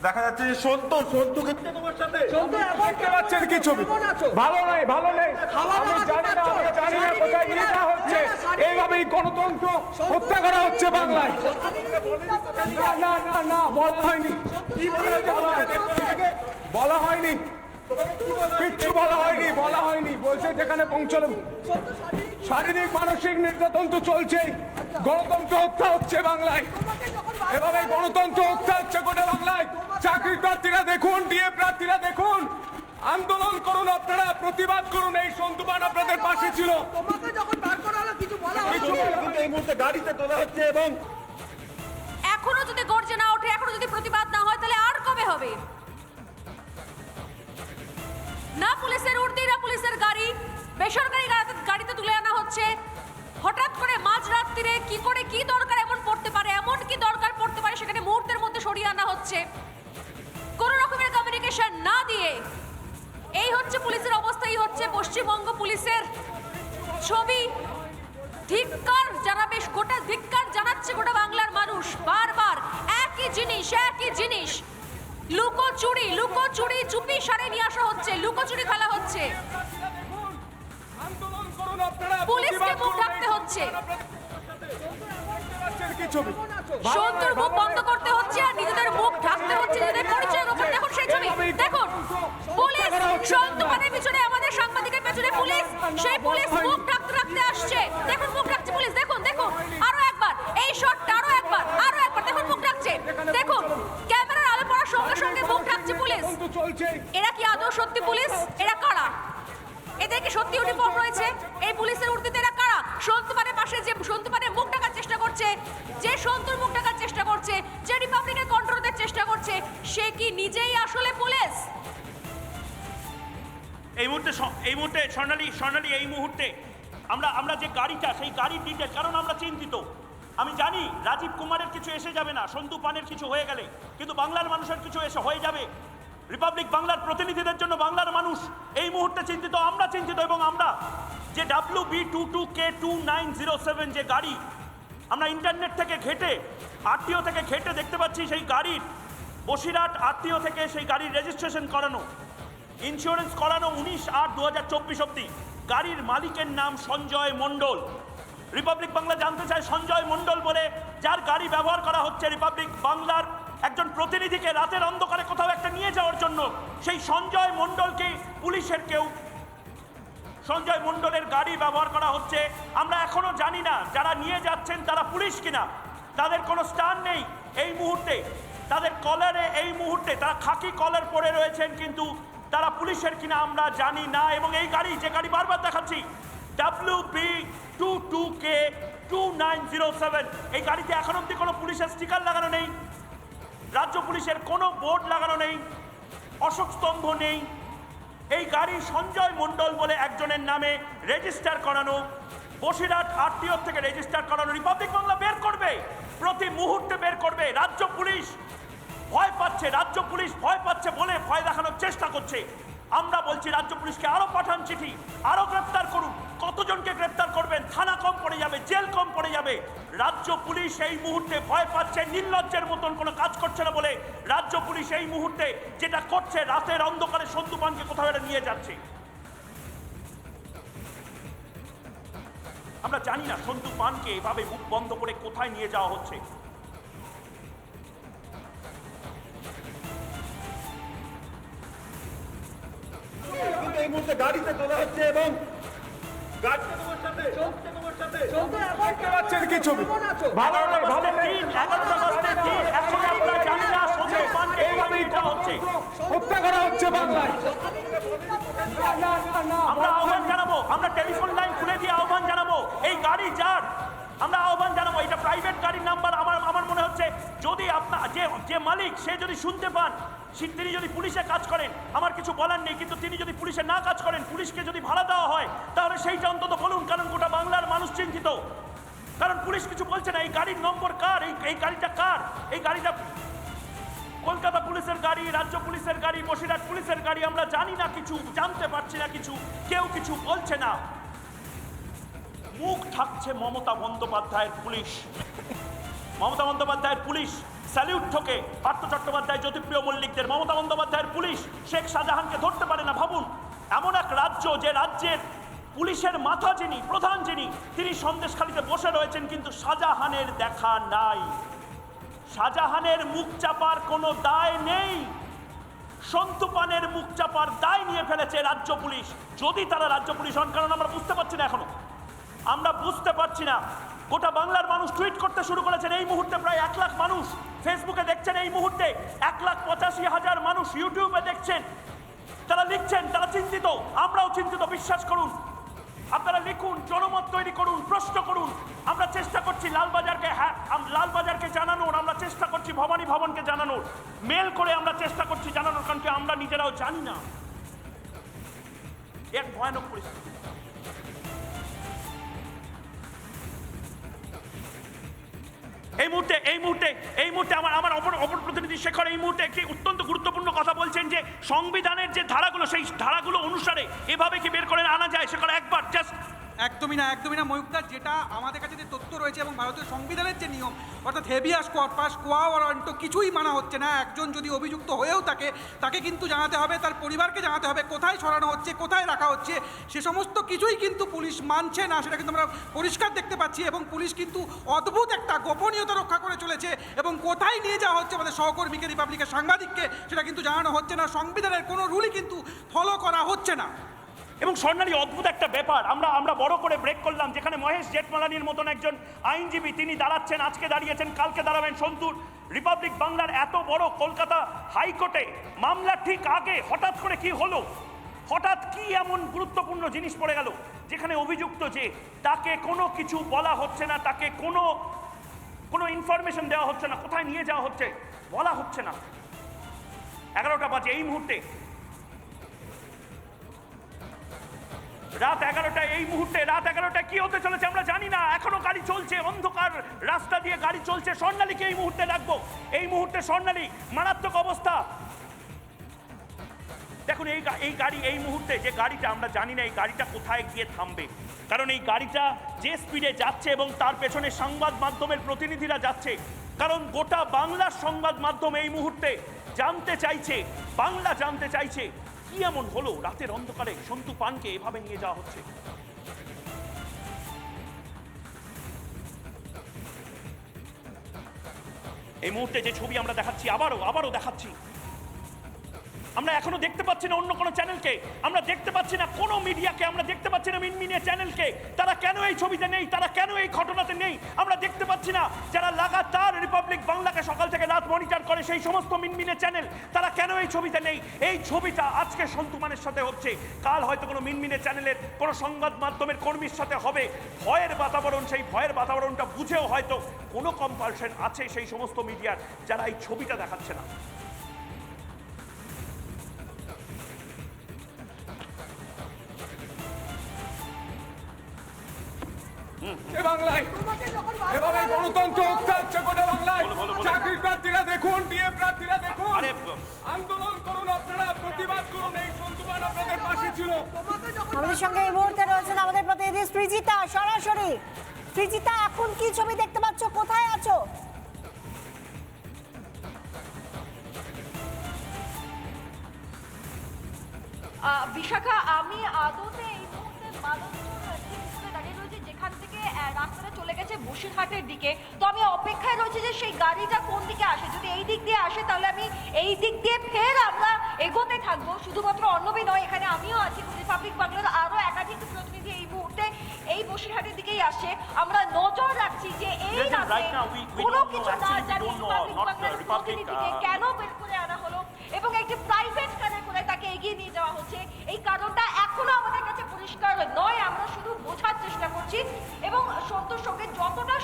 দেখা যাচ্ছে যে সন্তু ক্ষেত্রে তোমার সাথে দেখতে পাচ্ছেন কি ছবি? ভালো নেই, ভালো নেই। আমি জানি না, আমরা জানি না কোথায় নিয়ে যাওয়া হচ্ছে। এইভাবেই গণতন্ত্র হত্যা করা হচ্ছে বাংলায়। না না না না, বলা হয়নি, বলা হয়নি, কিচ্ছু বলা হয়নি, বলা হয়নি। বলছে যেখানে পৌঁছলো শারীরিক মানসিক নির্যাতন তো চলছেই। গণতন্ত্র হত্যা হচ্ছে বাংলায়, এভাবে গণতন্ত্র হত্যা হচ্ছে গোটা বাংলায়। চাকরি প্রার্থীরা দেখুন, ডিএ প্রার্থীরা দেখুন, আন্দোলন করুন, আপনারা প্রতিবাদ করুন। এই সন্তুবান আপনাদের পাশে ছিল। এই মুহূর্তে গাড়িতে তোলা হচ্ছে এবং এখনো যদি গর্জে না ওঠে, এখনো যদি প্রতিবাদ না হয়, তাহলে আর কবে হবে? না পুলিশের উর্দি, না পুলিশের গাড়ি, বেসরকারি গাড়িতে তুলে আনা হচ্ছে। হঠাৎ করে মাঝরাত্রিরে কি করে কি দরকার এমন পড়তে পারে, এমন কি দরকার পড়তে পারে সেখানে মুহূর্তের মধ্যে সরিয়ে আনা হচ্ছে কোন রকমের কমিউনিকেশন না দিয়ে। এই হচ্ছে পুলিশের অবস্থা, এই হচ্ছে পশ্চিমবঙ্গ পুলিশের ছবি। ধিক্কার জানাবে গোটা, ধিক্কার জানাচ্ছে গোটা বাংলার মানুষ। বারবার একই জিনিস। লুকোচুরি, চুপি সারে নিয়ে আসা হচ্ছে, লুকোচুরি খেলা হচ্ছে। আন্দোলন করুন আপনারা, পুলিশকে মুখ ঢাকতে হচ্ছে, কি ছবি? সন্তুর মুখ বন্ধ করতে হচ্ছে আর নিজেদের মুখ ঢাকতে হচ্ছে, নিজেদের পরিচয় গোপন। দেখুন সেই ছবি, দেখুন পুলিশ সন্তু মানের পিছনে, আমাদের সাংবাদিকের পেছনে পুলিশ, সেই পুলিশ মুখ ঢাকতে রাখতে আসছে। দেখুন মুখ ঢাকছে পুলিশ, দেখুন আরো একবার এই শটটা, আরো একবার দেখুন মুখ ঢাকছে। দেখুন ক্যামেরার আলো পড়ার সঙ্গে সঙ্গে মুখ ঢাকছে পুলিশ। এরা কি আদৌ সত্যি পুলিশ? এরা কারা? এদের কি সত্যি ইউনিফর্ম রয়েছে? এই পুলিশের উর্দিতে এরা কারা? সন্তুমানের পাশে যে সন্তুমানের মুখ ঢাকার চেষ্টা করছে, যে সন্তুর মুখ ঢাকার চেষ্টা করছে, যে রিপাবলিকের কন্ট্রোলের চেষ্টা করছে, সে কি নিজেই আসলে পুলিশ? এই মুহূর্তে স্বর্ণালী এই মুহূর্তে আমরা যে গাড়িটা, সেই গাড়ির ডিটেল, কারণ আমরা চিন্তিত। আমি জানি রাজীব কুমারের কিছু এসে যাবে না, সন্তু পানের কিছু হয়ে গেলে, কিন্তু বাংলার মানুষের কিছু এসে হয়ে যাবে। রিপাবলিক বাংলার প্রতিনিধিদের জন্য বাংলার মানুষ এই মুহূর্তে চিন্তিত, আমরা চিন্তিত। এবং আমরা যে WB22K2907 যে গাড়ি আমরা ইন্টারনেট থেকে ঘেটে, আরটিও থেকে ঘেটে দেখতে পাচ্ছি, সেই গাড়ির বসিরহাট আরটিও থেকে সেই গাড়ির রেজিস্ট্রেশন করানো, ইন্স্যুরেন্স করানো 19/8/2024 অব্দি। গাড়ির মালিকের নাম সঞ্জয় মণ্ডল। রিপাবলিক বাংলা জানতে চায়, সঞ্জয় মণ্ডল বলে যার গাড়ি ব্যবহার করা হচ্ছে রিপাবলিক বাংলার একজন প্রতিনিধিকে রাতের অন্ধকারে কোথাও একটা নিয়ে যাওয়ার জন্য, সেই সঞ্জয় মণ্ডলকে পুলিশের সঞ্জয় মণ্ডলের গাড়ি ব্যবহার করা হচ্ছে। আমরা এখনো জানি না যারা নিয়ে যাচ্ছেন তারা পুলিশ কিনা, তাদের কোনো স্টার নেই এই মুহূর্তে, তাদের কলারে এই মুহূর্তে তারা খাকি কলার পরে রয়েছেন, কিন্তু তারা পুলিশের কিনা আমরা জানি না। এবং এই গাড়ি, যে গাড়ি বারবার দেখাচ্ছি, WB22K2907, এই গাড়িতে এখন অব্দি কোনো পুলিশের স্টিকার লাগানো নেই, রাজ্য পুলিশের কোনো বোর্ড লাগানো নেই, অশোক স্তম্ভ নেই। এই গাড়ি সঞ্জয় মণ্ডল বলে একজনের নামে রেজিস্টার করানো, বসিরহাট আরটিও থেকে রেজিস্টার করানো। রিপাবলিক বাংলা বের করবে, প্রতি মুহূর্তে বের করবে। রাজ্য পুলিশ ভয় পাচ্ছে বলে ভয় দেখানোর চেষ্টা করছে। আমরা বলছি রাজ্য পুলিশকে আরো পাঠান চিঠি, আরো গ্রেপ্তার করুন। কতজনকে গ্রেপ্তার করবেন? থানা কম পড়ে যাবে, জেল কম পড়ে যাবে। রাজ্য পুলিশ এই মুহূর্তে ভয় পাচ্ছে, নির্লজ্জের মতন কোনো কাজ করছে না বলে রাজ্য পুলিশ এই মুহূর্তে যেটা করছে, রাতের অন্ধকারে সন্তুপানকে কোথাও এটা নিয়ে যাচ্ছে। আমরা জানি না সন্তুপানকে এভাবে মুখ বন্ধ করে কোথায় নিয়ে যাওয়া হচ্ছে। এই মুহূর্তে গাড়িতে তোলা হচ্ছে এবং গাড়িতে তোমার সাথে দেখতে পাচ্ছেন কি ছবি? ভালো নেই, ভালো নেই। এইভাবেই হত্যা করা হচ্ছে বাংলায়। আমরা আহ্বান জানাবো, আমরা টেলিফোন লাইন খুলে দিয়ে আহ্বান জানাবো, এই গাড়ি যার আমরা আহ্বান জানাবো, এটা প্রাইভেট গাড়ির নাম্বার। আমার মনে হচ্ছে যদি আপনার যে মালিক, সে যদি শুনতে পান, তিনি যদি পুলিশে কাজ করেন, আমার কিছু বলার নেই, কিন্তু তিনি যদি পুলিশে না কাজ করেন, পুলিশকে যদি ভাড়া দেওয়া হয়, তাহলে সেইটা অন্তত বলুন, কারণ গোটা বাংলার মানুষ চিন্তিত। কারণ পুলিশ কিছু বলছে না। এই গাড়ির নম্বর কার? এই গাড়িটা কার? এই গাড়িটা কলকাতা পুলিশের গাড়ি, রাজ্য পুলিশের গাড়ি, বসিরহাট পুলিশের গাড়ি, আমরা জানি না কিছু, জানতে পারছি না কিছু, কেউ কিছু বলছে না। মুখ ঢাকছে মমতা বন্দ্যোপাধ্যায়ের পুলিশ। স্যালিউট ঠোকে পার্থ চট্টোপাধ্যায়, জ্যোতিপ্রিয় মল্লিকদের, মমতা বন্দ্যোপাধ্যায়ের পুলিশ শেখ শাহজাহানকে ধরতে পারে না। ভাবুন, এমন এক রাজ্য, যে রাজ্যের পুলিশের মাথা যিনি, প্রধান যিনি, তিনি সন্দেশখালিতে বসে রয়েছেন, কিন্তু শাহজাহানের দেখা নাই। শাহজাহানের মুখ চাপার কোনো দায় নেই। সন্তু পানের মুখ চাপার দায় নিয়ে ফেলেছে রাজ্য পুলিশ, যদি তারা রাজ্য পুলিশ হন। কারণ আমরা বুঝতে পারছি না, এখনো আমরা বুঝতে পারছি না। গোটা বাংলার মানুষ টুইট করতে শুরু করেছেন। এই মুহূর্তে প্রায় 1 লাখ মানুষ ফেসবুকে দেখছেন, এই মুহূর্তে 1,85,000 মানুষ ইউটিউবে দেখছেন। তারা লিখছেন, তারা চিন্তিত, আমরাও চিন্তিত। বিশ্বাস করুন, আপনারা লিখুন, জনমত তৈরি করুন, প্রশ্ন করুন। আমরা চেষ্টা করছি লালবাজারকে জানানোর, আমরা চেষ্টা করছি ভবানী ভবনকে জানানোর, মেল করে আমরা চেষ্টা করছি জানানোর, কারণ কি আমরা নিজেরাও জানি না। এক ভয়ানক পরিস্থিতি। এই মুহূর্তে আমার অপর প্রতিনিধি শেখর এই মুহূর্তে একটি অত্যন্ত গুরুত্বপূর্ণ কথা বলছেন, যে সংবিধানের যে ধারাগুলো, সেই ধারাগুলো অনুসারে এভাবে কি বের করে আনা যায়? শেখর, একবার জাস্ট। একদমই না ময়ূকদা, যেটা আমাদের কাছে যে তথ্য রয়েছে এবং ভারতীয় সংবিধানের যে নিয়ম, অর্থাৎ হেভিয়াস কর্পাস, কোয়া ওয়ারেন্ট কিছুই মানা হচ্ছে না। একজন যদি অভিযুক্ত হয়েও থাকে, তাকে কিন্তু জানাতে হবে, তার পরিবারকে জানাতে হবে কোথায় সরানো হচ্ছে, কোথায় রাখা হচ্ছে, সে সমস্ত কিছুই কিন্তু পুলিশ মানছে না। সেটা কিন্তু আমরা পরিষ্কার দেখতে পাচ্ছি, এবং পুলিশ কিন্তু অদ্ভুত একটা গোপনীয়তা রক্ষা করে চলেছে, এবং কোথায় নিয়ে যাওয়া হচ্ছে আমাদের সহকর্মীকে, রিপাবলিকের সাংবাদিককে, সেটা কিন্তু জানানো হচ্ছে না। সংবিধানের কোনো রুলই কিন্তু ফলো করা হচ্ছে না। এবং স্বর্ণালী, অদ্ভুত একটা ব্যাপার, আমরা বড় করে ব্রেক করলাম, যেখানে মহেশ জেঠমালানির মতন একজন আইনজীবী, তিনি দাঁড়াচ্ছেন, আজকে দাঁড়িয়েছেন, কালকে দাঁড়াবেন। সন্তুর রিপাবলিক বাংলার এত বড় কলকাতা হাইকোর্টে মামলা ঠিক আগে হঠাৎ করে কি হলো? হঠাৎ কি এমন গুরুত্বপূর্ণ জিনিস পড়ে গেল, যেখানে অভিযুক্ত যে, তাকে কোনো কিছু বলা হচ্ছে না, তাকে কোনো ইনফরমেশন দেওয়া হচ্ছে না, কোথায় নিয়ে যাওয়া হচ্ছে বলা হচ্ছে না। 11টা বাজে এই মুহূর্তে, রাত 11টা, এই মুহূর্তে রাত 11টায় কি হতে চলেছে আমরা জানি না। এখনো গাড়ি চলছে, অন্ধকার রাস্তা দিয়ে গাড়ি চলছে। স্বর্ণালীকে এই মুহূর্তে ডাকবো, এই মুহূর্তে স্বর্ণালী, মারাত্মক অবস্থা। দেখুন এই গাড়ি, এই মুহূর্তে যে গাড়িটা, আমরা জানি না এই গাড়িটা কোথায় গিয়ে থামবে, কারণ এই গাড়িটা যে স্পিডে যাচ্ছে এবং তার পেছনে সংবাদ মাধ্যমের প্রতিনিধিরা যাচ্ছে, কারণ গোটা বাংলার সংবাদ মাধ্যম এই মুহূর্তে জানতে চাইছে, বাংলা জানতে চাইছে কি এমন হলো রাতের অন্ধকারে সন্তু পানকে এভাবে নিয়ে যাওয়া হচ্ছে। এই মুহূর্তে যে ছবি আমরা দেখাচ্ছি, আবারও দেখাচ্ছি, আমরা এখনো দেখতে পাচ্ছি না অন্য কোনো চ্যানেলকে, আমরা দেখতে পাচ্ছি না কোনো মিডিয়াকে, আমরা দেখতে পাচ্ছি না মিনমিনে চ্যানেলকে। তারা কেন এই ছবিতে নেই, তারা কেন এই ঘটনাতে নেই, আমরা দেখতে পাচ্ছি না। যারা লাগাতার রিপাবলিক বাংলাকে সকাল থেকে রাত মনিটর করে, সেই সমস্ত মিনমিনে চ্যানেল, তারা কেন এই ছবিতে নেই? এই ছবিটা আজকে সন্তু পানের সাথে হচ্ছে, কাল হয়তো কোনো মিনমিনে চ্যানেলের কোনো সংবাদ মাধ্যমের কর্মীর সাথে হবে। ভয়ের বাতাবরণ, সেই ভয়ের বাতাবরণটা বুঝেও হয়তো কোনো কম্পালশন আছে সেই সমস্ত মিডিয়ার, যারা এই ছবিটা দেখাচ্ছে না। বাংলায় এভাবে গণতন্ত্র হত্যা হচ্ছে গোটা বাংলায়। চাকরির প্রার্থীরা দেখুন, ডিএ প্রার্থীরা দেখুন, আন্দোলন করুন, আপনারা প্রতিবাদ করুন। এই সন্তু পান আপনাদের পাশে ছিল। আমাদের সঙ্গে এই মুহূর্তে রয়েছেন আমাদের প্রতিনিধি সৃজিতা, সরাসরি। সৃজিতা, এখন কি ছবি দেখতে পাচ্ছ, কোথায় আছো? বিশাখা, আমি আদতে এই মুহূর্তে দাঁড়িয়ে রয়েছি, যেখান থেকে রাস্তাটা চলে গেছে বসিরহাটের দিকে। তো আমি অপেক্ষায় রয়েছি যে সেই গাড়িটা কোন দিকে আসে। যদি এই দিক দিয়ে আসে, তাহলে আমি এই দিক দিয়ে ফের আমরা এগোতে থাকবো। শুধুমাত্র অর্ণবী নয়, এখানে আমিও আছি, রিপাবলিক বাংলার আরো একাধিক প্রতিনিধি এই মুহূর্তে এই বসিরহাটের দিকেই আসছে। আমরা নজর রাখছি যে এই রাতে কোনো কিছু না জানি রিপাবলিক বাংলার প্রতিনিধিকে কেন বের করে আনা হলো এবং একটি প্রাইভেট কারে করে তাকে এগিয়ে নিয়ে যাওয়া হচ্ছে, এই কারণটা এখনো আমাদের কাছে পরিষ্কার নয়। আমরা শুধু বোঝার চেষ্টা করছি এবং সন্তুর সঙ্গে যতটা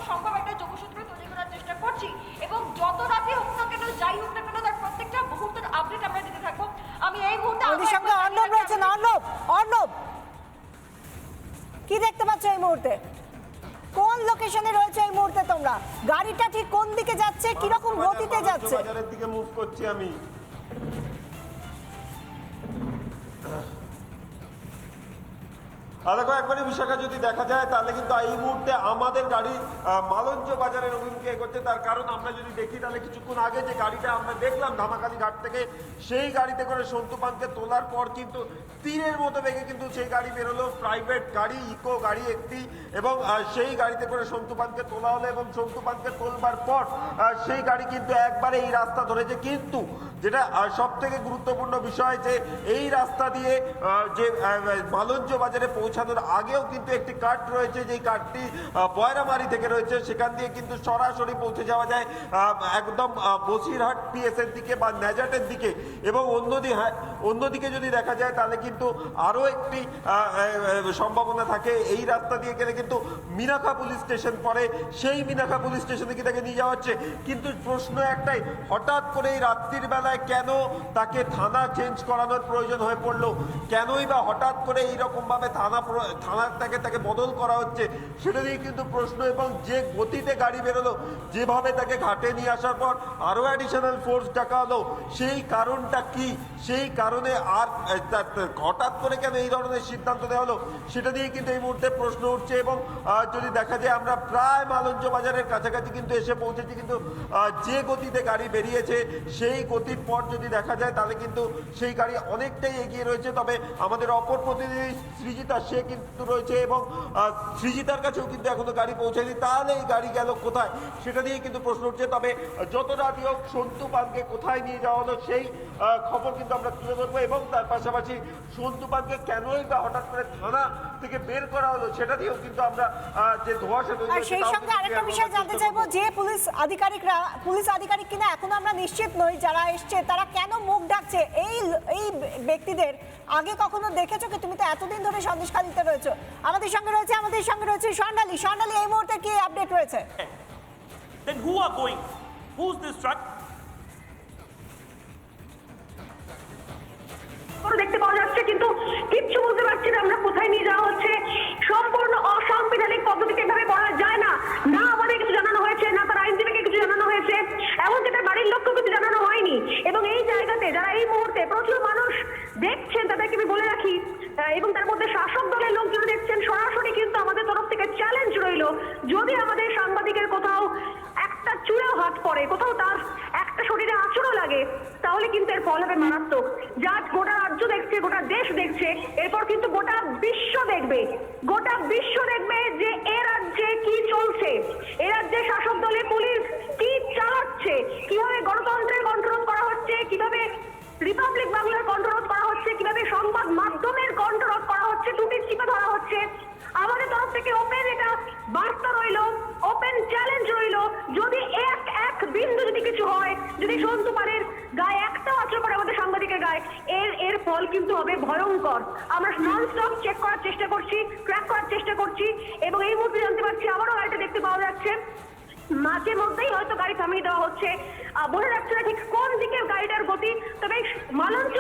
সম্ভব একটা যোগসূত্র তৈরি করার চেষ্টা করছি, এবং যত রাতে হোক না কেন, যাই হোক না কেন, তার প্রত্যেকটা মুহূর্তের আপডেট আমরা দিতে থাকবো। আমি এই মুহূর্তে আমাদের সঙ্গে অর্ণব রয়েছেন। অর্ণব, কি দেখতে পাচ্ছ এই মুহূর্তে? কোন লোকেশনে রয়েছে এই মুহূর্তে তোমরা? গাড়িটা ঠিক কোন দিকে যাচ্ছে, কিরকম গতিতে যাচ্ছে? বাজারের দিকে মুভ করছি আমি। দেখো একবারে বিশাখা যদি দেখা যায় তাহলে কিন্তু এই মুহূর্তে আমাদের গাড়ি মালঞ্চ বাজারের অভিমুখে এগোচ্ছে। তার কারণ আমরা যদি দেখি তাহলে কিছুক্ষণ আগে যে গাড়িটা আমরা দেখলাম ধামাকালি ঘাট থেকে, সেই গাড়িতে করে সন্তু পানকে তোলার পর কিন্তু তীরের মতো বেগে কিন্তু সেই গাড়ি বেরোলো, প্রাইভেট গাড়ি, ইকো গাড়ি একটি, এবং সেই গাড়িতে করে সন্তু পানকে তোলা হলো এবং সন্তু পানকে তোলবার পর সেই গাড়ি কিন্তু একবারে এই রাস্তা ধরেছে। কিন্তু যেটা সব থেকে গুরুত্বপূর্ণ বিষয় যে এই রাস্তা দিয়ে যে মালঞ্চ বাজারে পৌঁছানোর আগেও কিন্তু একটি কাট রয়েছে, যেই কাটটি বয়রামারি থেকে রয়েছে, সেখান দিয়ে কিন্তু সরাসরি পৌঁছে যাওয়া যায় একদম বসিরহাট পিএসের দিকে বা ন্যাজাটের দিকে। এবং অন্যদিকে যদি দেখা যায় তাহলে কিন্তু আরও একটি সম্ভাবনা থাকে, এই রাস্তা দিয়ে গেলে কিন্তু মিনাখা পুলিশ স্টেশন পড়ে, সেই মিনাখা পুলিশ স্টেশনে কি তাকে নিয়ে যাওয়া হচ্ছে। কিন্তু প্রশ্ন একটাই, হঠাৎ করে এই রাত্রির বেলায় কেন তাকে থানা চেঞ্জ করানোর প্রয়োজন হয়ে পড়লো, কেনই বা হঠাৎ করে এইরকমভাবে থানাটাকে তাকে বদল করা হচ্ছে, সেটা দিয়ে কিন্তু প্রশ্ন। এবং যে গতিতে গাড়ি বেরোলো, যেভাবে তাকে ঘাটে নিয়ে আসার পর আরও অ্যাডিশনাল ফোর্স ডাকা হলো, সেই কারণটা কি, সেই কারণে আর হঠাৎ করে কেন এই ধরনের সিদ্ধান্ত নেওয়া হলো, সেটা দিয়ে কিন্তু এই মুহূর্তে প্রশ্ন উঠছে। এবং যদি দেখা যায় আমরা প্রায় মালঞ্চ বাজারের কাছাকাছি কিন্তু এসে পৌঁছেছি, কিন্তু যে গতিতে গাড়ি বেরিয়েছে সেই গতির পর যদি দেখা যায় তাহলে কিন্তু সেই গাড়ি অনেকটাই এগিয়ে রয়েছে। তবে আমাদের অপর প্রতিনিধি সৃজিতা, সে কিন্তু রয়েছে এবং সৃজিতার কাছেও কিন্তু এখনো গাড়ি পৌঁছায়নি, তাহলে এই গাড়ি গেল কোথায়, সেটা দিয়ে কিন্তু প্রশ্ন উঠছে। তবে যত রাতই হোক সন্তু পানকে কোথায় নিয়ে যাওয়া হলো সেই খবর কিন্তু আমরা তুলে ধরবো, এবং তার পাশাপাশি সন্তু পানকে কেনই বা হঠাৎ করে থানা থেকে বের করা হলো সেটা দিয়েও কিন্তু আমরা যে ধোঁয়াশা তৈরি হয়েছে। সেই সঙ্গে আরেকটা বিষয় জানতে চাইবো, যে পুলিশ আধিকারিক কিনা এখন আমরা নিশ্চিত নই, যারা এসছে তারা কেন মুখ ডাকছে এই ব্যক্তিদের আগে কখনো দেখেছো কি? তুমি তো এতদিন ধরে সন্দেশখালীতে রয়েছো। আমাদের সঙ্গে রয়েছে স্বর্ণালী, এই মুহূর্তে কি আপডেট রয়েছে? Then who are going? Who's this truck? দেখতে পাওয়া যাচ্ছে, কিন্তু কিচ্ছু বলতে পারছি না আমরা কোথায় নিয়ে যাওয়া হচ্ছে। সম্পূর্ণ অসাংবিধানিক পদ্ধতিতে এভাবে করা যায় না। না আমাদের কিছু জানানো হয়েছে, না তার আইনজীবীকে কিছু জানানো হয়েছে, এমনকি তার বাড়ির লোককেও কিছু জানানো হয়নি। এবং এই জায়গাতে যারা এই মুহূর্তে প্রচুর মানুষ দেখছেন তাদেরকে আমি বলে রাখি, এবং তার মধ্যে শাসক দলের লোকজন দেখছেন, সরাসরি কিন্তু আমাদের তরফ থেকে চ্যালেঞ্জ রইল, যদি আমাদের সাংবাদিকের কোথাও একটা চুলেও হাত পড়ে, কোথাও তার একটা শরীরে আঁচড়ও লাগে, তাহলে কিন্তু এর ফল হবে মারাত্মক। যা গোটা রাজ্য দেখছে, গোটা দেশ দেখছে, এরপর কিন্তু গোটা বিশ্ব দেখবে যে এ রাজ্যে কি চলছে, এ রাজ্যে শাসক দলের পুলিশ কি চালাচ্ছে, কিভাবে গণতন্ত্রের কন্ট্রোল করা হচ্ছে, কিভাবে রিপাবলিক বাংলার কন্ট্রোল করা হচ্ছে, কিভাবে সংবাদ মাধ্যমের কন্ট্রোল করা হচ্ছে, টুটি চিপে ধরা হচ্ছে। আমাদের তরফ থেকে ওপেন এটা বার্তা রইল, ওপেন চ্যালেঞ্জ রইল, যদি এক বিন্দু যদি কিছু হয়, যদি সন্তু পানের গায়ে একটা আচরণ করে আমাদের সাংবাদিকের গায়ে, এর ফল কিন্তু হবে ভয়ঙ্কর। আমরা নন স্টপ চেক করার চেষ্টা করছি, ট্র্যাক করার চেষ্টা করছি, এবং এই মুহূর্তে জানতে পারছি আবারও গাড়িটা দেখতে পাওয়া যাচ্ছে। মাঝে মধ্যেই হয়তো গাড়ি থামিয়ে দেওয়া হচ্ছে, বোঝা যাচ্ছে না ঠিক কোন দিকে গাড়িটার গতি। তবে মালঞ্চ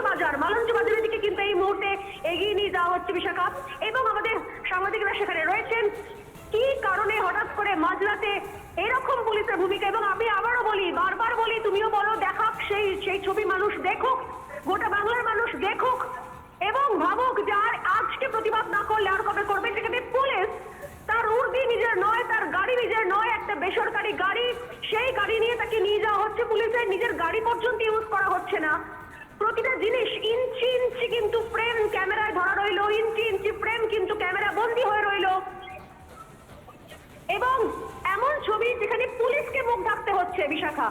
বাজারের দিকে কিন্তু এই মুহূর্তে এগিয়ে নিয়ে যাওয়া হচ্ছে বিশাখা, এবং আমাদের সাংবাদিকরা সেখানে রয়েছেন। কি কারণে হঠাৎ করে মাঝরাতে এরকম পুলিশের ভূমিকা? এবং আমি আবারও বলি, বারবার বলি, তুমিও বলো, দেখাক সেই ছবি, মানুষ দেখুক, গোটা বাংলার মানুষ দেখুক, এবং ভাবুক যে আর আজকে প্রতিবাদ না করলে আর কবে করবে। সেখানে পুলিশ তার উর্দি নিজের নয়, তার গাড়ি নিজের নয়, একটা বেসরকারি গাড়ি, সেই গাড়ি নিয়ে তাকে নিয়ে যাওয়া হচ্ছে। পুলিশের নিজের গাড়ি পর্যন্ত ইউজ করা হচ্ছে না। প্রতিটা জিনিস ইঞ্চি ইঞ্চি কিন্তু ফ্রেম ক্যামেরায় ধরা রইল, ইঞ্চি ইঞ্চি ফ্রেম কিন্তু ক্যামেরা বন্দী হয়ে রইল। এবং এমন ছবি যেখানে পুলিশকে মুখ ঢাকতে হচ্ছে বিশাখা,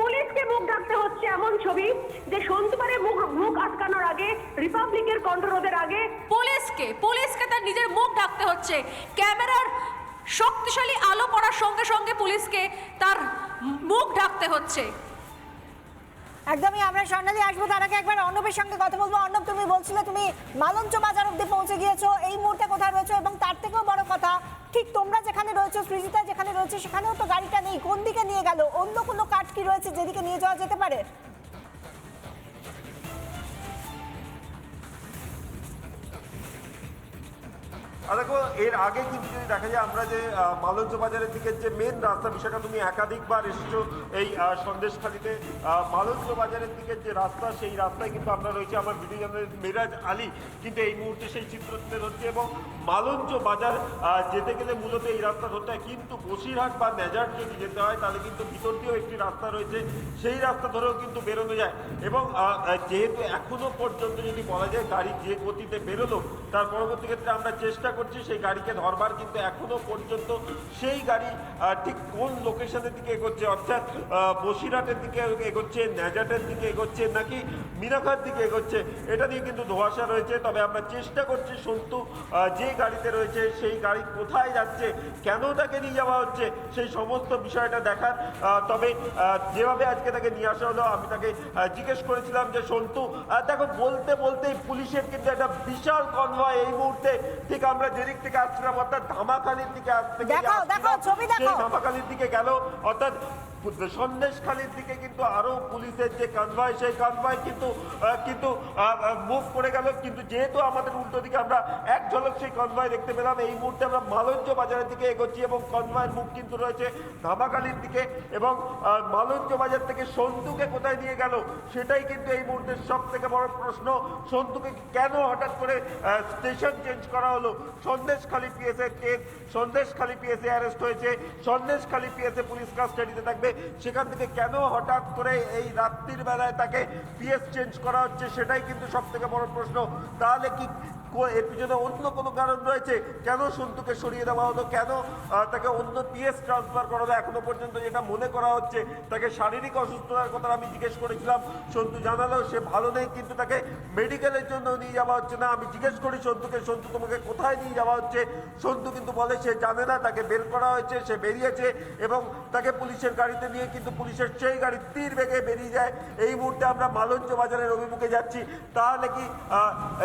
পুলিশকে মুখ ঢাকতে হচ্ছে এমন ছবি যে সন্তু পানের মুখ আটকানোর আগে, রিপাবলিকের কন্ট্রোলের আগে পুলিশকে তার নিজের মুখ ঢাকতে হচ্ছে। ক্যামেরার শক্তিশালী আলো পড়ার সঙ্গে সঙ্গে পুলিশকে তার মুখ ঢাকতে হচ্ছে। একদমই। আমরা স্বর্ণালী আসবো, তার আগে একবার অর্ণবের সঙ্গে কথা বলবো। অর্ণব, তুমি বলছিলে তুমি মালঞ্চ বাজার অব্দি পৌঁছে গিয়েছো, এই মুহূর্তে কোথায় রয়েছো? এবং তার থেকেও বড় কথা, ঠিক তোমরা যেখানে রয়েছো, সৃজিতা যেখানে রয়েছে, সেখানেও তো গাড়িটা নেই, কোন দিকে নিয়ে গেল? অন্য কোনো কাট কি রয়েছে যেদিকে নিয়ে যাওয়া যেতে পারে? দেখো এর আগে কিন্তু যদি দেখা যায় আমরা যে মালঞ্চ বাজারের দিকে যে মেন রাস্তা বিষয়টা তুমি একাধিকবার এসেছো এই সন্দেশখালীতে মালঞ্চ বাজারের দিকে যে রাস্তা সেই রাস্তায় কিন্তু আমরা রয়েছে আমার ভিডিও জার্নালিস্ট মিরাজ আলী কিন্তু এই মুহূর্তে সেই চিত্র তুলে ধরছে এবং মালঞ্চ বাজার যেতে গেলে মূলত এই রাস্তা ধরতে হয় কিন্তু বসিরহাট বা নেজার যদি যেতে হয় তাহলে কিন্তু ভিতর দিয়েও একটি রাস্তা রয়েছে সেই রাস্তা ধরেও কিন্তু বেরোনো যায় এবং যেহেতু এখনো পর্যন্ত যদি বলা যায় গাড়ি যে গতিতে বেরোলো তার পরবর্তী ক্ষেত্রে আমরা চেষ্টা করছি সেই গাড়িকে ধরবার কিন্তু এখনো পর্যন্ত সেই গাড়ি ঠিক কোন লোকেশনের দিকে এগোচ্ছে অর্থাৎ বসিরহাটের দিকে এগোচ্ছে নেজাটের দিকে এগোচ্ছে নাকি মিনাখার দিকে এগোচ্ছে এটা নিয়ে কিন্তু ধোঁয়াশা রয়েছে তবে আমরা চেষ্টা করছি সন্তু যে গাড়িতে রয়েছে সেই গাড়ি কোথায় যাচ্ছে কেন তাকে নিয়ে যাওয়া হচ্ছে সেই সমস্ত বিষয়টা দেখার তবে যেভাবে আজকে তাকে নিয়ে আসা হলো আমি তাকে জিজ্ঞেস করেছিলাম যে সন্তু দেখো বলতে বলতেই পুলিশের কিন্তু একটা বিশাল কনভয় এই মুহূর্তে ঠিক আমরা যেদিক থেকে আসছিলাম অর্থাৎ ধামাখালির দিকে আসতে ধামাখালির দিকে গেল অর্থাৎ সন্দেশখালীর দিকে কিন্তু আরো পুলিশের যে কনভয় সেই কনভয় কিন্তু মুভ করে গেল কিন্তু যেহেতু আমাদের উল্টো দিকে আমরা এক ঝলক সেই কনভয় দেখতে পেলাম এই মুহূর্তে আমরা মালঞ্চ বাজারের দিকে এগোচ্ছি এবং কনভয়ের মুখ কিন্তু রয়েছে ধামাখালির দিকে এবং মালঞ্চ বাজার থেকে সন্তুকে কোথায় নিয়ে গেল সেটাই কিন্তু এই মুহূর্তে সব থেকে বড় প্রশ্ন সন্তুকে কেন হঠাৎ করে স্টেশন চেঞ্জ করা হলো সন্দেশখালী পিএসএ কেস সন্দেশখালী পিএসএ অ্যারেস্ট হয়েছে সন্দেশখালী পিএসএ পুলিশ কাস্টাডিতে থাকবে সেখান থেকে কেন হঠাৎ করে এই রাত্রির বেলায় তাকে পিএস চেঞ্জ করা হচ্ছে সেটাই কিন্তু সব থেকে বড় প্রশ্ন তাহলে কি এর পিছনে অন্য কোনো কারণ রয়েছে কেন সন্তুকে সরিয়ে দেওয়া হলো কেন তাকে অন্য পিএস ট্রান্সফার করা হলো এখনো পর্যন্ত যেটা মনে করা হচ্ছে তাকে শারীরিক অসুস্থতার কথা আমি জিজ্ঞেস করেছিলাম সন্তু জানালো সে ভালো নেই কিন্তু তাকে মেডিকেলের জন্য নিয়ে যাওয়া হচ্ছে না আমি জিজ্ঞেস করি সন্তুকে সন্তু তোমাকে কোথায় নিয়ে যাওয়া হচ্ছে সন্তু কিন্তু বলে সে জানে না তাকে বের করা হয়েছে সে বেরিয়েছে এবং তাকে পুলিশের গাড়িতে নিয়ে কিন্তু পুলিশের সেই গাড়ি তীর বেগে বেরিয়ে যায় এই মুহূর্তে আমরা মালঞ্চ বাজারের অভিমুখে যাচ্ছি তাহলে কি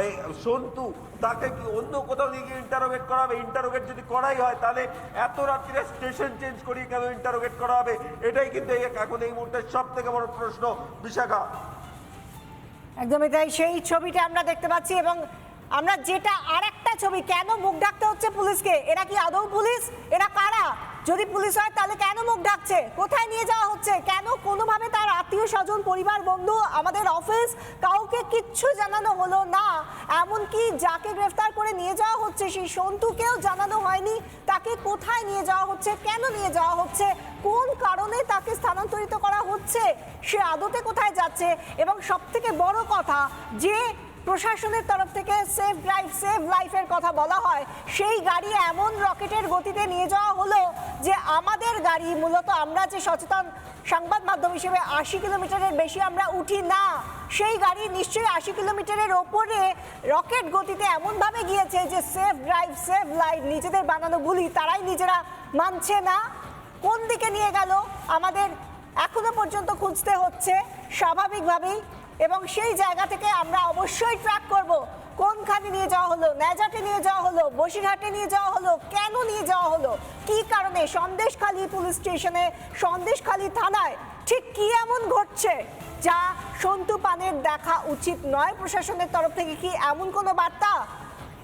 এই সন্তু তাকে কি অন্য কোথাও নিয়ে গিয়ে ইন্টারোগেট করা হবে ইন্টারোগেট যদি করাই হয় তাহলে এত রাত্রিরে স্টেশন চেঞ্জ করিয়ে কেন ইন্টারোগেট করা হবে এটাই কিন্তু এখন এই মুহূর্তে সব থেকে বড় প্রশ্ন বিশাখা একদমই তাই সেই ছবিটা আমরা দেখতে পাচ্ছি এবং আমরা যেটা আরেকটা ছবি কেন মুখ ঢাকতে হচ্ছে পুলিশকে এরা কি আদৌ পুলিশ এরা কারা যদি পুলিশ হয় তাহলে কেন মুখ ঢাকছে কোথায় নিয়ে যাওয়া হচ্ছে কেন কোনোভাবে তার আত্মীয় স্বজন পরিবার বন্ধু আমাদের অফিস কাউকে কিচ্ছু জানানো হলো না এমনকি যাকে গ্রেফতার করে নিয়ে যাওয়া হচ্ছে সেই সন্তুকেও জানানো হয়নি তাকে কোথায় নিয়ে যাওয়া হচ্ছে কেন নিয়ে যাওয়া হচ্ছে কোন কারণে তাকে স্থানান্তরিত করা হচ্ছে সে আদতে কোথায় যাচ্ছে এবং সবথেকে বড় কথা যে প্রশাসনের তরফ থেকে সেফ ড্রাইভ সেভ লাইফের কথা বলা হয় সেই গাড়ি এমন রকেটের গতিতে নিয়ে যাওয়া হলো যে আমাদের গাড়ি মূলত আমরা যে সচেতন সংবাদ মাধ্যম হিসেবে 80 কিলোমিটারের বেশি আমরা উঠি না সেই গাড়ি নিশ্চয়ই 80 কিলোমিটারের ওপরে রকেট গতিতে এমনভাবে গিয়েছে যে সেফ ড্রাইভ সেভ লাইফ নিজেদের বানানো গুলি তারাই নিজেরা মানছে না কোন দিকে নিয়ে গেল আমাদের এখনো পর্যন্ত খুঁজতে হচ্ছে স্বাভাবিকভাবেই এবং সেই জায়গা থেকে আমরা অবশ্যই ট্র্যাক করব কোনখানে নিয়ে যাওয়া হলো নেজাটে নিয়ে যাওয়া হলো বসিরহাটে নিয়ে যাওয়া হলো কেন নিয়ে যাওয়া হলো কি কারণে সন্দেশখালী পুলিশ স্টেশনে সন্দেশখালী থানায় ঠিক কি এমন ঘটছে যা সন্তু পানের দেখা উচিত নয় প্রশাসনের তরফ থেকে কি এমন কোনো বার্তা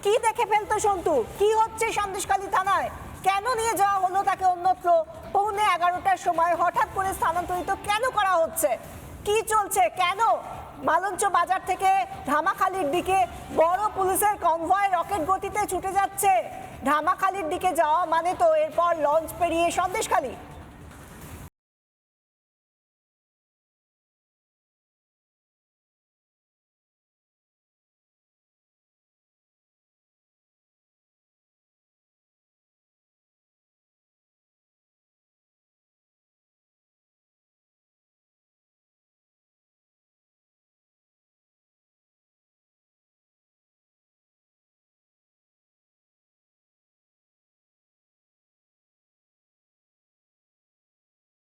কি দেখে ফেলতো সন্তু কি হচ্ছে সন্দেশখালী থানায় কেন নিয়ে যাওয়া হলো তাকে অন্যত্র 11:15টার সময় হঠাৎ করে স্থানান্তরিত কেন করা হচ্ছে কি চলছে কেন মালঞ্চ বাজার থেকে ধামাখালির দিকে বড় পুলিশের কনভয় রকেট গতিতে ছুটে যাচ্ছে ধামাখালির দিকে যাওয়া মানে তো এরপর লঞ্চ পেরিয়ে সন্দেশখালী